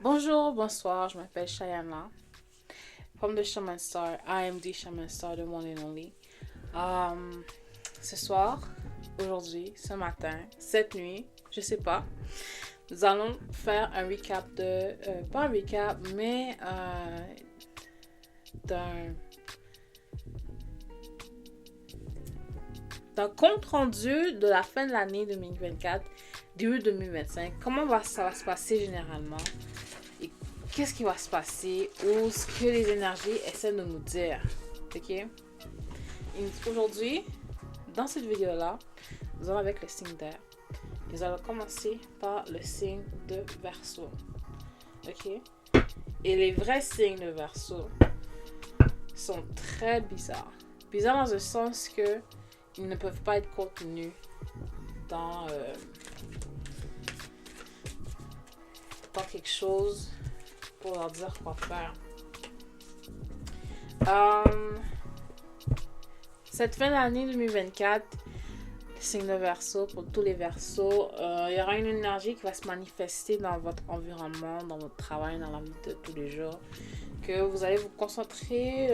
Bonjour, bonsoir, je m'appelle Shayana. From the Shaman Star, I am the Shaman Star, the one and only. Um, Ce soir, aujourd'hui, ce matin, cette nuit, je sais pas, nous allons faire un recap pas un recap, mais d'un, d'un compte rendu de la fin de l'année 2024, début 2025. Ça va se passer généralement? Et qu'est-ce qui va se passer ou ce que les énergies essaient de nous dire. Ok? Et aujourd'hui, dans cette vidéo-là, nous allons avec le signe d'air. Nous allons commencer par le signe de Verseau. Ok? Et les vrais signes de Verseau sont très bizarres. Bizarres dans le sens que ils ne peuvent pas être contenus dans, dans quelque chose pour leur dire quoi faire. Cette fin d'année 2024, signe de Verseau, pour tous les Verseaux, il y aura une énergie qui va se manifester dans votre environnement, dans votre travail, dans la vie de tous les jours, que vous allez vous concentrer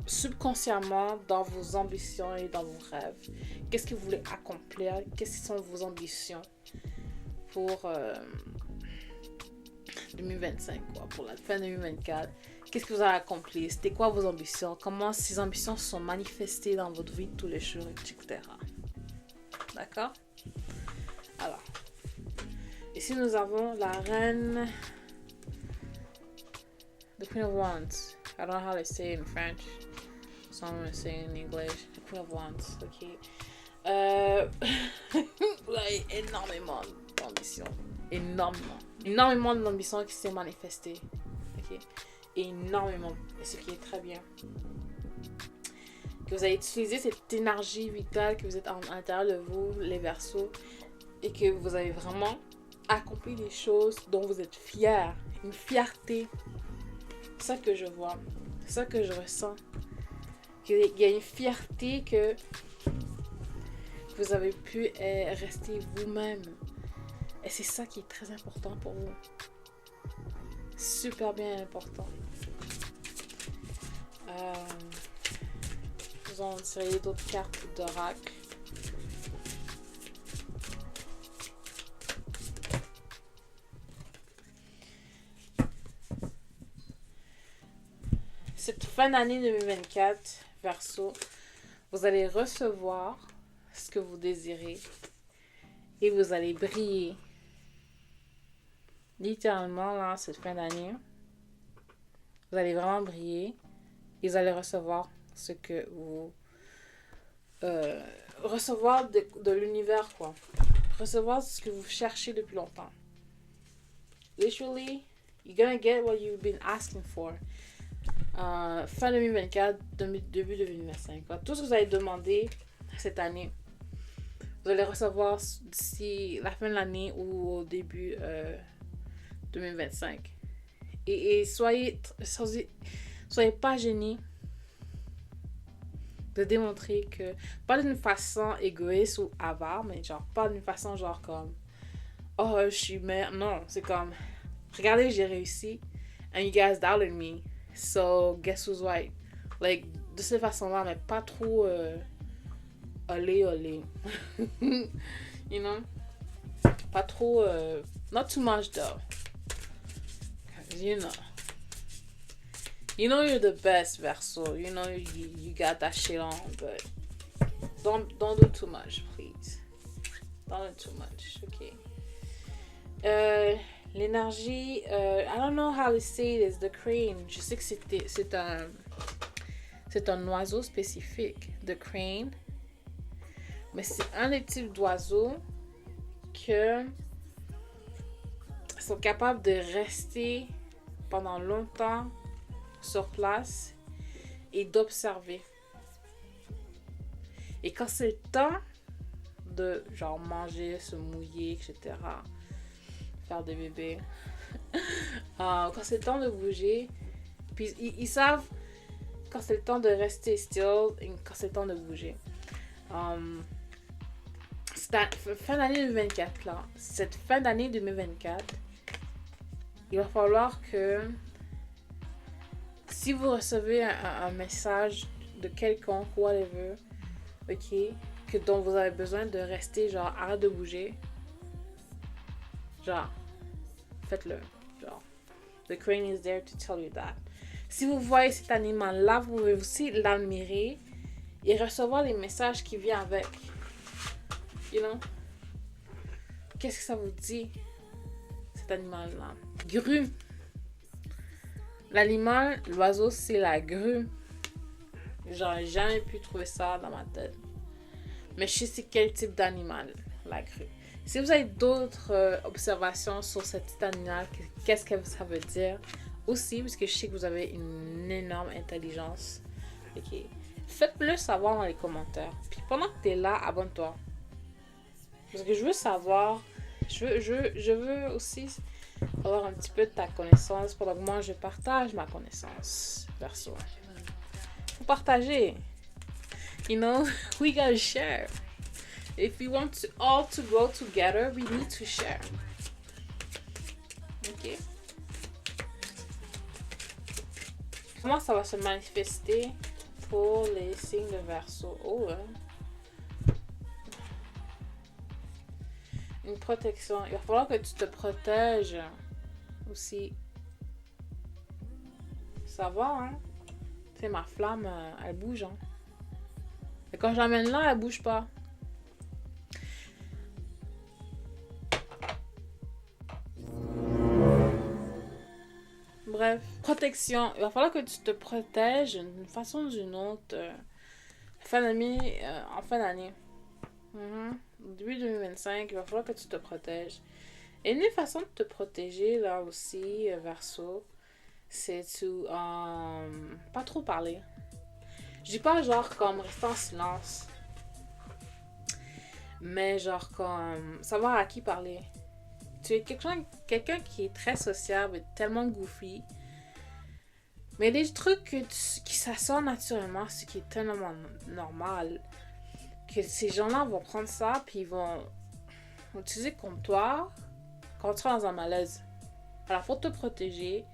subconsciemment dans vos ambitions et dans vos rêves. Qu'est-ce que vous voulez accomplir? Quelles sont vos ambitions pour 2025, quoi, pour la fin 2024? Qu'est-ce que vous avez accompli? C'était quoi vos ambitions? Comment ces ambitions sont manifestées dans votre vie de tous les jours, etc. D'accord? Alors, ici nous avons la reine, the Queen of Wands. I don't know how to say it in French, so I'm going to say it in English. The Queen of Wands, ok? Vous avez énormément d'ambition. Énormément d'ambition qui s'est manifestée. Ok? Énormément. Et ce qui est très bien. Que vous allez utiliser cette énergie vitale que vous êtes à l'intérieur de vous, les Verseaux, et que vous avez vraiment accompli des choses dont vous êtes fiers. Une fierté. C'est ça que je vois. C'est ça que je ressens. Il y a une fierté que vous avez pu rester vous-même. Et c'est ça qui est très important pour vous. Super bien important. Nous allons tirer d'autres cartes d'oracle. Cette fin d'année 2024, Verseau, vous allez recevoir ce que vous désirez et vous allez briller. Littéralement, là, cette fin d'année, vous allez vraiment briller et vous allez recevoir ce que vous... recevoir de l'univers, quoi. Recevoir ce que vous cherchez depuis longtemps. Literally, you're gonna get what you've been asking for. Fin 2024, début 2025. Tout ce que vous avez demandé cette année, vous allez recevoir d'ici la fin de l'année ou au début 2025. Et soyez pas gênés de démontrer que, pas d'une façon égoïste ou avare, mais genre pas d'une façon genre comme oh je suis mère. Non, c'est comme regardez, j'ai réussi and you guys doubted me, so guess who's right. Like de cette façon là, mais pas trop olé you know, pas trop not too much though, you know. You know you're the best, Verseau. You know you got that shit on, but don't do too much, please. Don't do too much, okay? L'énergie, I don't know how to say this, the crane. Je sais que c'est un oiseau spécifique, the crane. Mais c'est un des types d'oiseaux que sont capables de rester pendant longtemps sur place et d'observer. Et quand c'est le temps de genre manger, se mouiller, etc., faire des bébés, quand c'est le temps de bouger, puis ils savent quand c'est le temps de rester still et quand c'est le temps de bouger. Fin d'année 2024 là, cette fin d'année 2024, il va falloir que si vous recevez un message de quelconque, whatever, ok, dont vous avez besoin de rester, genre, arrête de bouger, genre, faites-le, genre, the crane is there to tell you that. Si vous voyez cet animal-là, vous pouvez aussi l'admirer et recevoir les messages qui viennent avec. You know? Qu'est-ce que ça vous dit, cet animal-là? Grue. L'animal, l'oiseau, c'est la grue. J'aurais jamais pu trouver ça dans ma tête. Mais je sais c'est quel type d'animal, la grue. Si vous avez d'autres observations sur ce petit animal, qu'est-ce que ça veut dire? Aussi, parce que je sais que vous avez une énorme intelligence. Ok. Faites-le savoir dans les commentaires. Puis pendant que tu es là, abonne-toi. Parce que je veux savoir, je veux aussi avoir un petit peu de ta connaissance pendant que moi je partage ma connaissance perso. Faut partager. You know, we gotta share. If we want to all to grow together, we need to share. Ok. Comment ça va se manifester pour les signes de Verseau? Oh, hein. Une protection. Il va falloir que tu te protèges aussi. Ça va, hein? Tu sais, ma flamme, elle bouge, hein? Et quand je l'amène là, elle bouge pas. Bref, protection. Il va falloir que tu te protèges d'une façon ou d'une autre. En fin d'année. Début 2025, il va falloir que tu te protèges. Et une façon de te protéger, là aussi, Verseau, c'est de pas trop parler. Je dis pas genre comme rester en silence. Mais genre comme savoir à qui parler. Tu es quelqu'un qui est très sociable et tellement goofy. Mais des trucs qui ça sort naturellement, ce qui est tellement normal. Que ces gens-là vont prendre ça puis ils vont utiliser contre toi quand tu es dans un malaise. Alors pour te protéger,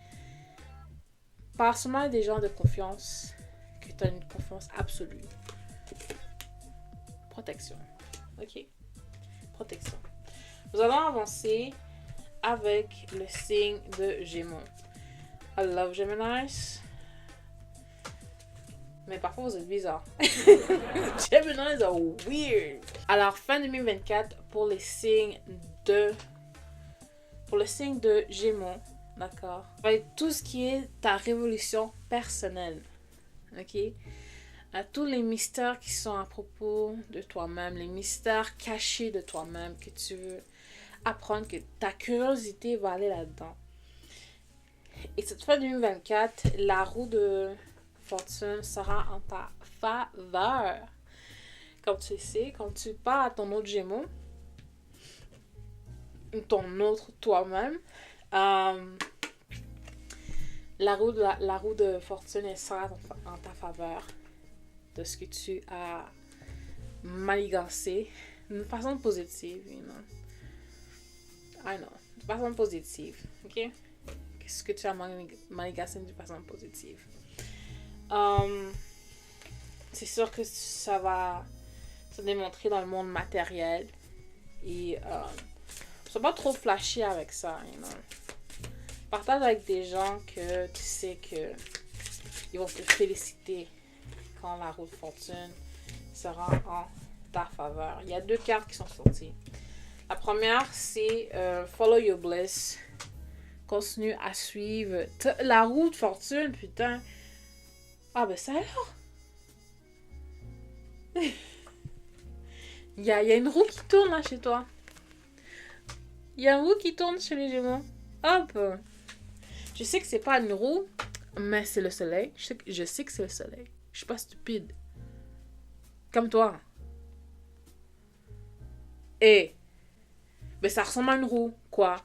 parle seulement à des gens de confiance, que tu as une confiance absolue. Protection. Ok. Protection. Nous allons avancer avec le signe de Gémeaux. I love Geminis. Mais parfois vous êtes bizarre. Geminis are weird. Alors fin 2024 pour le signe de Gémeaux, d'accord? Avec tout ce qui est ta révolution personnelle. Ok? À tous les mystères qui sont à propos de toi-même, les mystères cachés de toi-même que tu veux apprendre, que ta curiosité va aller là-dedans. Et cette fin 2024, la roue de fortune sera en ta faveur. Comme tu sais, quand tu pars à ton autre Gémeaux, ton autre toi-même, la roue de fortune elle sera en ta faveur de ce que tu as manigancé d'une façon positive, you know. I know, de façon positive, ok? Qu'est-ce que tu as manigancé d'une façon positive? C'est sûr que ça va se démontrer dans le monde matériel et sois pas trop flashy avec ça, you know. Partage avec des gens que tu sais que ils vont te féliciter quand la roue de fortune sera en ta faveur. Il y a 2 cartes qui sont sorties. La première, c'est Follow Your Bliss. Continue à suivre la roue de fortune, putain. Ah ben ça alors. Il y a une roue qui tourne là chez toi. Il y a une roue qui tourne chez les Gémeaux. Hop. Je sais que c'est pas une roue, mais c'est le soleil. Je sais que c'est le soleil. Je suis pas stupide. Comme toi. Et mais ça ressemble à une roue, quoi.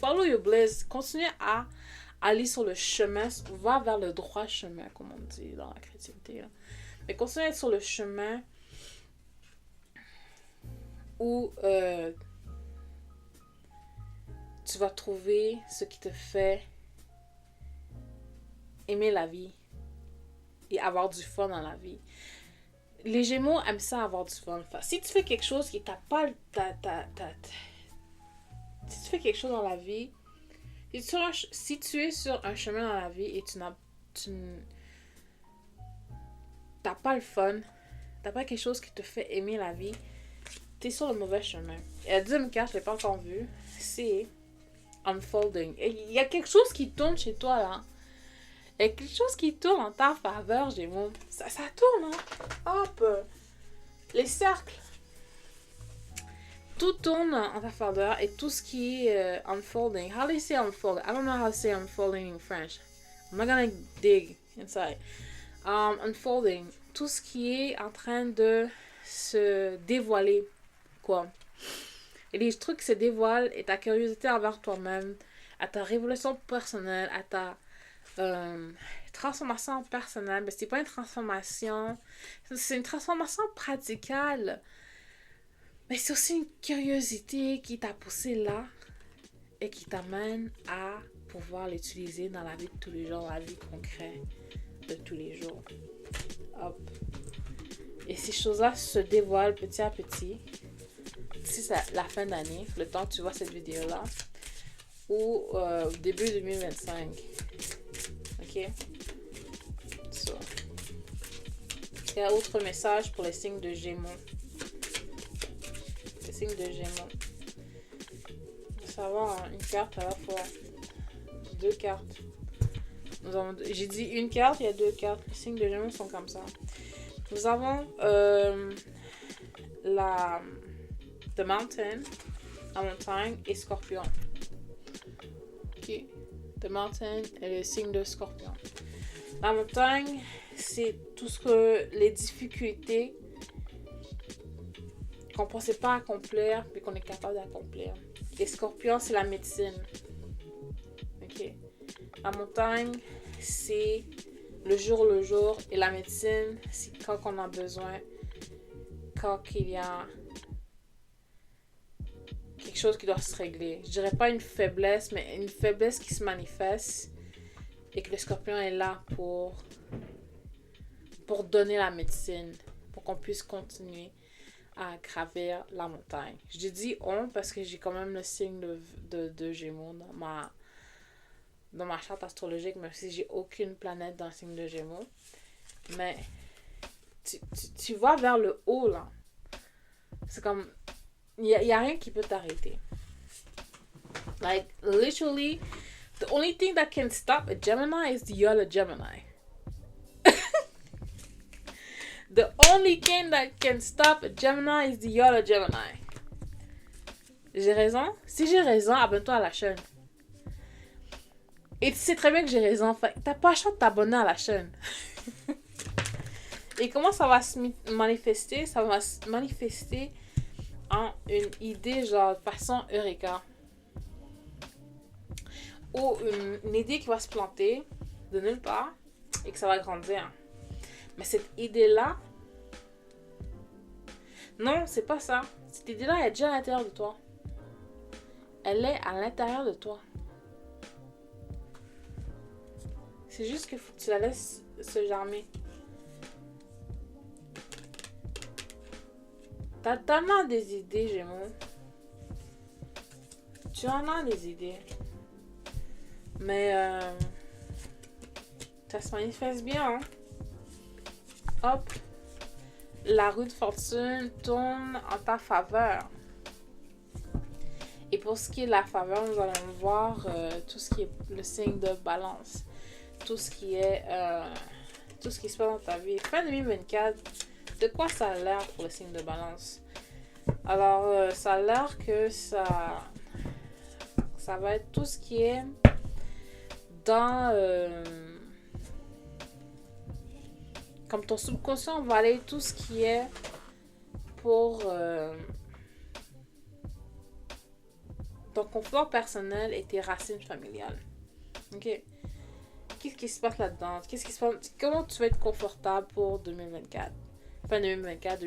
Follow your bliss. Continue à aller sur le chemin. Va vers le droit chemin, comme on dit dans la chrétienté. Là. Mais continue à être sur le chemin où tu vas trouver ce qui te fait aimer la vie et avoir du fun dans la vie. Les Gémeaux aiment ça, avoir du fun. Enfin, si tu fais quelque chose qui t'a pas... Si tu fais quelque chose dans la vie, si tu es sur un chemin dans la vie et tu n'as pas le fun, t'as pas quelque chose qui te fait aimer la vie, t'es sur le mauvais chemin. Et la deuxième carte, je l'ai pas encore vue, c'est Unfolding. Et il y a quelque chose qui tourne chez toi, là. Il y a quelque chose qui tourne en ta faveur, Gémeaux. Ça tourne, hein. Hop. Les cercles. Tout tourne en ta faveur et tout ce qui est unfolding. How do you say unfolding? I don't know how to say unfolding in French. I'm not gonna dig inside. Unfolding. Tout ce qui est en train de se dévoiler. Quoi. Et les trucs se dévoilent et ta curiosité envers toi-même, à ta révolution personnelle, à ta transformation personnelle. Mais c'est pas une transformation. C'est une transformation praticale. Mais c'est aussi une curiosité qui t'a poussé là et qui t'amène à pouvoir l'utiliser dans la vie de tous les jours, la vie concrète de tous les jours. Hop. Et ces choses-là se dévoilent petit à petit. Si c'est la fin d'année, le temps que tu vois cette vidéo-là, ou début 2025. Ok? So. Il y a autre message pour les signes de Gémeaux. Signe de Gémeaux. Ça va, hein? Une carte à la fois. 2 cartes. J'ai dit une carte, il y a 2 cartes. Les signes de Gémeaux sont comme ça. Nous avons The Mountain, la montagne et Scorpion. Ok. The Mountain est le signe de Scorpion. La montagne, c'est tout ce que les difficultés qu'on ne pensait pas accomplir, mais qu'on est capable d'accomplir. Et Scorpion, c'est la médecine. Ok. La montagne, c'est le jour. Et la médecine, c'est quand on a besoin. Quand il y a quelque chose qui doit se régler. Je dirais pas une faiblesse, mais une faiblesse qui se manifeste. Et que le Scorpion est là pour donner la médecine. Pour qu'on puisse continuer à gravir la montagne. Je dis on parce que j'ai quand même le signe de Gémeaux dans ma charte astrologique, même si j'ai aucune planète dans le signe de Gémeaux. Mais tu vas vers le haut, là. C'est comme... Il y a rien qui peut t'arrêter. Like, literally, the only thing that can stop a Gemini is the other Gemini. The only thing that can stop a Gemini is the other Gemini. J'ai raison? Si j'ai raison, abonne-toi à la chaîne. Et tu sais très bien que j'ai raison. Fait, t'as pas le choix de t'abonner à la chaîne. Et comment ça va se manifester? Ça va se manifester en une idée genre de façon Eureka. Ou une idée qui va se planter de nulle part et que ça va grandir. Mais cette idée-là, non, c'est pas ça. Cette idée-là, elle est déjà à l'intérieur de toi. Elle est à l'intérieur de toi. C'est juste que faut que tu la laisses se germer. T'as tellement des idées, Gémeaux. Tu en as des idées. Mais ça se manifeste bien, hein? Hop, la roue de fortune tourne en ta faveur. Et pour ce qui est de la faveur, nous allons voir tout ce qui est le signe de balance. Tout ce qui se passe dans ta vie. Fin 2024, de quoi ça a l'air pour le signe de balance? Alors, ça a l'air que ça va être tout ce qui est dans... comme ton subconscient va aller tout ce qui est pour ton confort personnel et tes racines familiales. Ok? Qu'est-ce qui se passe là-dedans? Comment tu vas être confortable pour 2024? Fin 2024,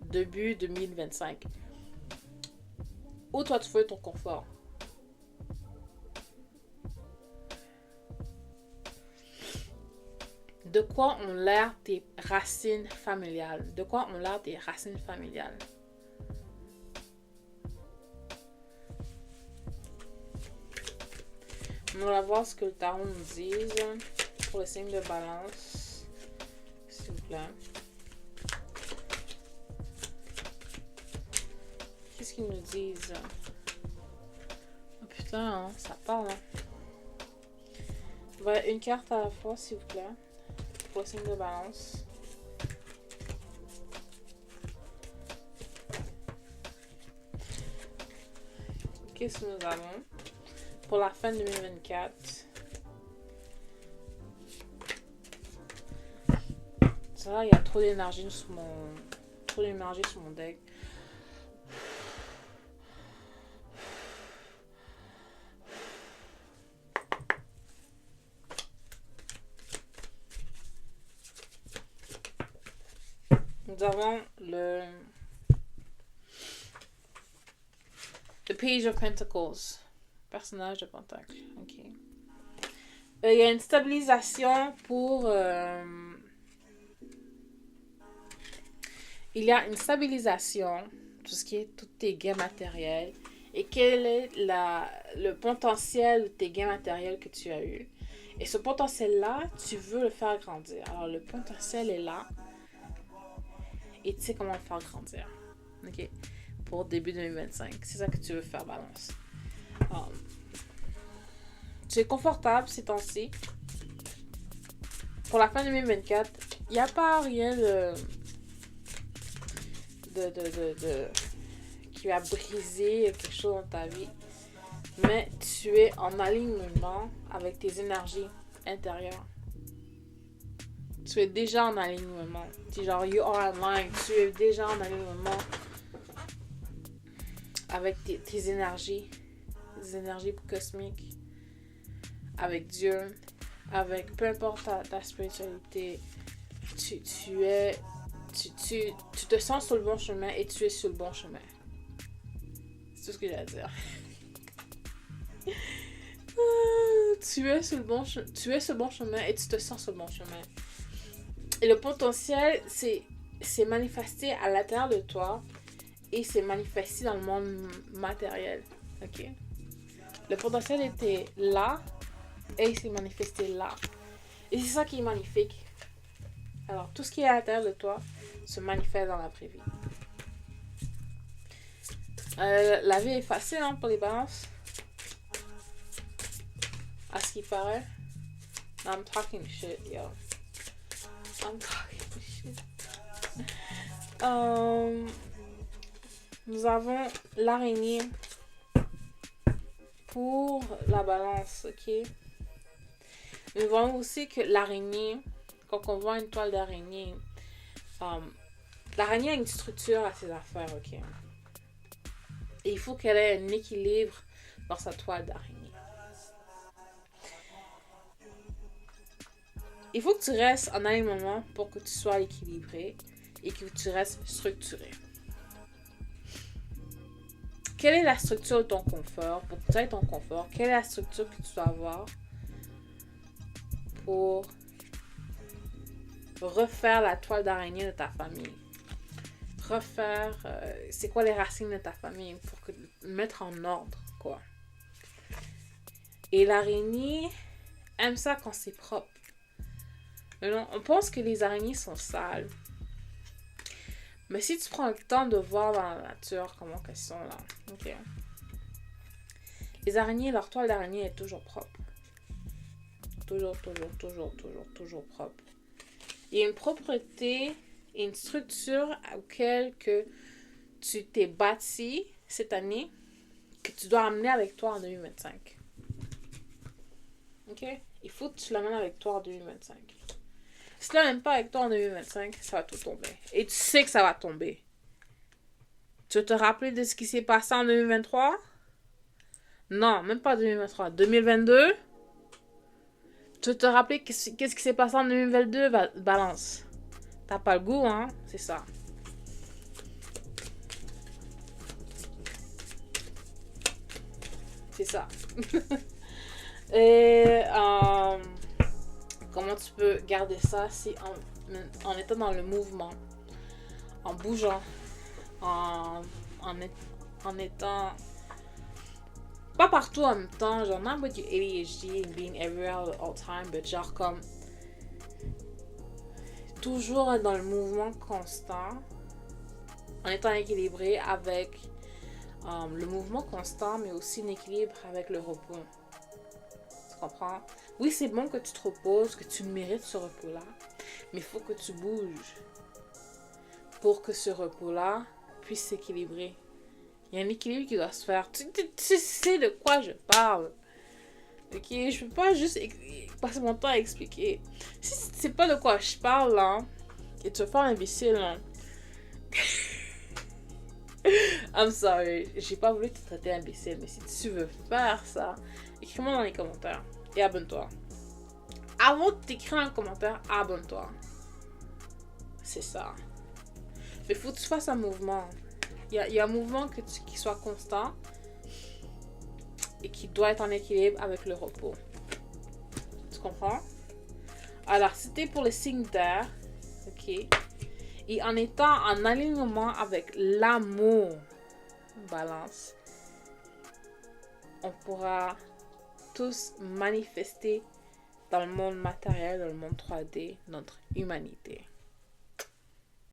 début 2025. Où toi tu veux ton confort? De quoi ont l'air tes racines familiales? De quoi ont l'air tes racines familiales? On va voir ce que le tarot nous dit pour le signe de balance. S'il vous plaît. Qu'est-ce qu'ils nous disent? Oh putain, hein, ça parle. Hein. Voilà, une carte à la fois, s'il vous plaît. Pour le signe de balance. Qu'est-ce que nous avons pour la fin de 2024? Ça là, il y a trop d'énergie sur mon deck. Nous avons le Page of Pentacles. Personnage de Pentacle. Ok. Il y a une stabilisation pour... il y a une stabilisation, tout ce qui est tous tes gains matériels. Et quel est le potentiel de tes gains matériels que tu as eu. Et ce potentiel-là, tu veux le faire grandir. Alors, le potentiel est là. Et tu sais comment le faire grandir. Ok? Pour début 2025. C'est ça que tu veux faire, balance. Tu es confortable ces temps-ci. Pour la fin 2024, il n'y a pas rien qui va briser quelque chose dans ta vie. Mais tu es en alignement avec tes énergies intérieures. Tu es déjà en alignement. Genre, you are aligned. Tu es déjà en alignement avec tes énergies. Des énergies cosmiques. Avec Dieu. Avec peu importe ta spiritualité. Tu te sens sur le bon chemin et tu es sur le bon chemin. C'est tout ce que j'ai à dire. Tu es sur le bon chemin et tu te sens sur le bon chemin. Et le potentiel, c'est manifesté à l'intérieur de toi et c'est manifesté dans le monde matériel. Ok? Le potentiel était là et il s'est manifesté là. Et c'est ça qui est magnifique. Alors, tout ce qui est à l'intérieur de toi se manifeste dans la vraie vie. La vie est facile hein, pour les balances. À ce qui paraît. I'm talking shit, yo. I'm talking shit. Nous avons l'araignée pour la balance, ok? Nous voyons aussi que l'araignée, quand on voit une toile d'araignée, l'araignée a une structure à ses affaires, ok? Et il faut qu'elle ait un équilibre dans sa toile d'araignée. Il faut que tu restes en alignement pour que tu sois équilibré et que tu restes structuré. Quelle est la structure de ton confort? Pour que tu aies ton confort, quelle est la structure que tu dois avoir pour refaire la toile d'araignée de ta famille? Refaire, c'est quoi les racines de ta famille pour mettre en ordre, quoi. Et l'araignée aime ça quand c'est propre. Mais non, on pense que les araignées sont sales. Mais si tu prends le temps de voir dans la nature comment elles sont là, ok. Les araignées, leur toile d'araignée est toujours propre. Toujours propre. Il y a une propreté et une structure auquel que tu t'es bâti cette année que tu dois amener avec toi en 2025. Ok? Il faut que tu l'amènes avec toi en 2025. Si tu l'amènes pas avec toi en 2025, ça va tout tomber. Et tu sais que ça va tomber. Tu veux te rappeler de ce qui s'est passé en 2023? Non, même pas 2023. 2022? Tu veux te rappeler qu'est-ce qui s'est passé en 2022? Balance. T'as pas le goût, hein? C'est ça. C'est ça. Et comment tu peux garder ça si en étant dans le mouvement, en bougeant, en étant pas partout en même temps, genre not with your ADHD and being everywhere all the time, but genre comme toujours dans le mouvement constant, en étant équilibré avec le mouvement constant, mais aussi un équilibre avec le repos. Tu comprends? Oui, c'est bon que tu te reposes, que tu mérites ce repos-là, mais il faut que tu bouges pour que ce repos-là puisse s'équilibrer. Il y a un équilibre qui doit se faire. Tu sais de quoi je parle. Ok? Je peux pas juste passer mon temps à expliquer. Si c'est pas de quoi je parle, là, et tu vas faire imbécile, là. I'm sorry. J'ai pas voulu te traiter imbécile, mais si tu veux faire ça, écris-moi dans les commentaires et abonne-toi. Avant de t'écrire un commentaire, abonne-toi. C'est ça. Mais faut que tu fasses un mouvement. Il y a un mouvement qui soit constant et qui doit être en équilibre avec le repos. Tu comprends? Alors, c'était pour les signes d'air, ok? Et en étant en alignement avec l'amour, balance, on pourra tous manifester dans le monde matériel, dans le monde 3D, notre humanité.